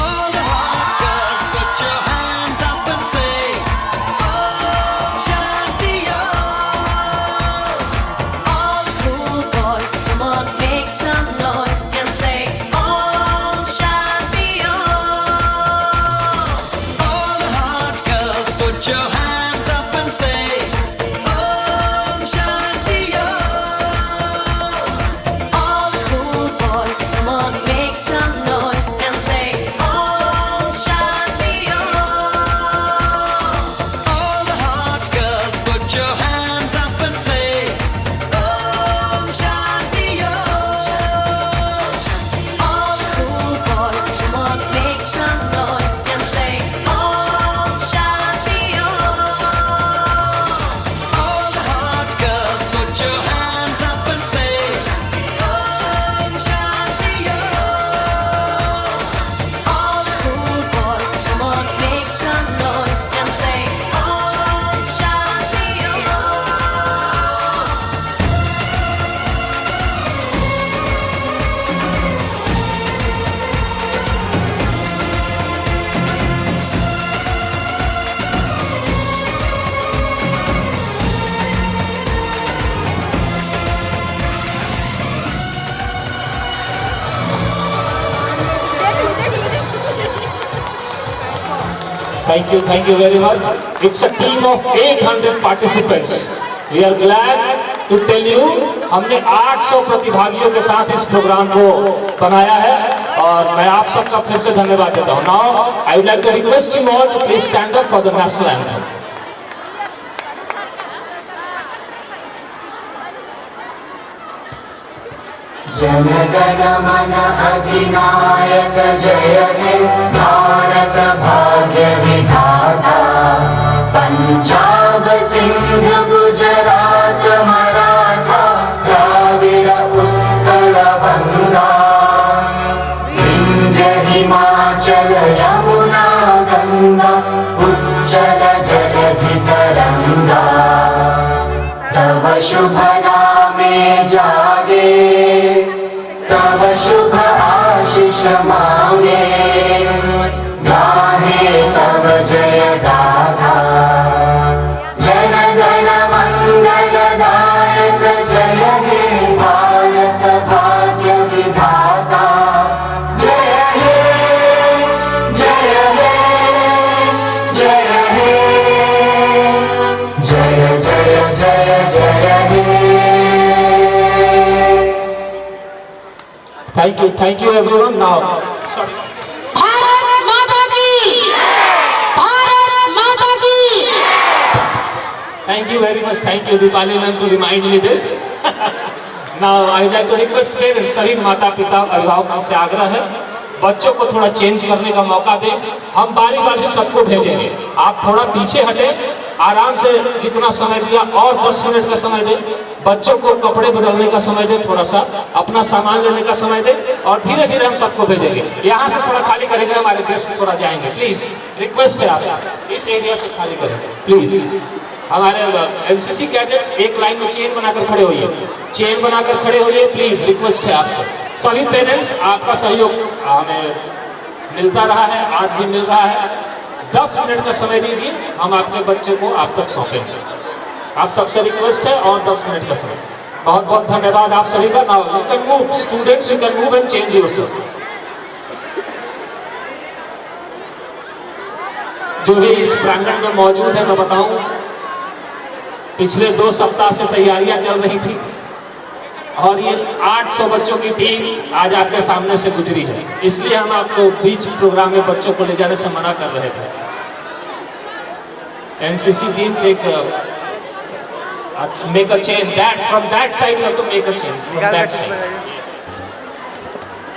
All the hot girls put your hands up and say Om Shanti Om. All the cool boys, come on, make some noise and say Om Shanti Om. All the hot girls put your hands up and say Om Shanti Om. All the cool boys, come on, make some noise and say Om Shanti Om. All the hot girls put your hands up and say Om Shanti Om. All the cool boys, come on, make some noise and say Om Shanti Om. All the hot girls put your hands up and say Om Shanti Om. All the cool boys, come on, make some noise and say Om Shanti Om. Thank you very much. It's a team of 800 participants. We are glad to tell you, हमने 800 प्रतिभागियों के साथ इस programme को बनाया है और मैं आप सबका फिर से धन्यवाद देता हूँ। Now I would like to request you all to please stand up for the national anthem. जनगण मन अधिनायक जय हे भारत भाग्य विधाता। पंजाब सिंध गुजरात मराठा द्राविड़ उत्कल बंगा, विंध्य हिमाचल यमुना गंगा उच्चल जलधि तरंगा। तव शुभ नामे जागे, तव शुभ आशीष मांगे, गाहे तव जय गाथा। जन गण मंगल दायक जय हे भारत भाग्य विधाता। जय हे जय हे जय हे जय जय जय जय हे। Thank you everyone. Now, sorry. Bharat माता की, भारत माता की। Thank you very much. Thank you, Deepali ma'am, to remind me this. Now, I would like to request parents, सभी माता पिता अभिभावकों से आग्रह है, बच्चों को थोड़ा चेंज करने का मौका दें। हम बारी बारी सबको भेजेंगे, आप थोड़ा पीछे हटे, आराम से जितना समय दिया और 10 मिनट का समय दें। बच्चों को कपड़े बदलने का समय दें, थोड़ा सा अपना सामान लेने का समय दें और धीरे धीरे हम सबको भेजेंगे। यहाँ से थोड़ा खाली करेंगे, हमारे गेस्ट थोड़ा जाएंगे। प्लीज रिक्वेस्ट है आपसे, इस एरिया से खाली करें प्लीज। हमारे एनसीसी कैडेट्स एक लाइन में चेन बनाकर खड़े होइए, चेन बनाकर खड़े होइए प्लीज, रिक्वेस्ट है आपसे। सभी पेरेंट्स आपका सहयोग हमें मिलता रहा है, आज भी मिल रहा है। 10 मिनट का समय दीजिए, हम आपके बच्चे को आप तक सौंपेंगे। आप सबसे रिक्वेस्ट है और 10 मिनट का समय। बहुत बहुत धन्यवाद आप सभी का। Now you can move, students you can move and change yourself. जो भी इस प्रांगण में मौजूद है, मैं बताऊं, पिछले 2 सप्ताह से तैयारियां चल रही थी और ये 800 बच्चों की टीम आज आपके सामने से गुजरी है। इसलिए हम आपको बीच प्रोग्राम में बच्चों को ले जाने से मना कर रहे थे। NCC team make a change that from that side you have to make a change from that side. Yes.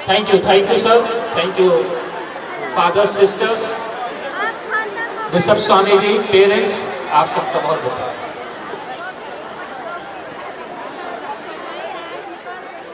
Thank you sir, thank you fathers, sisters, Rishabh Swami ji, parents, आप सबका बहुत बहुत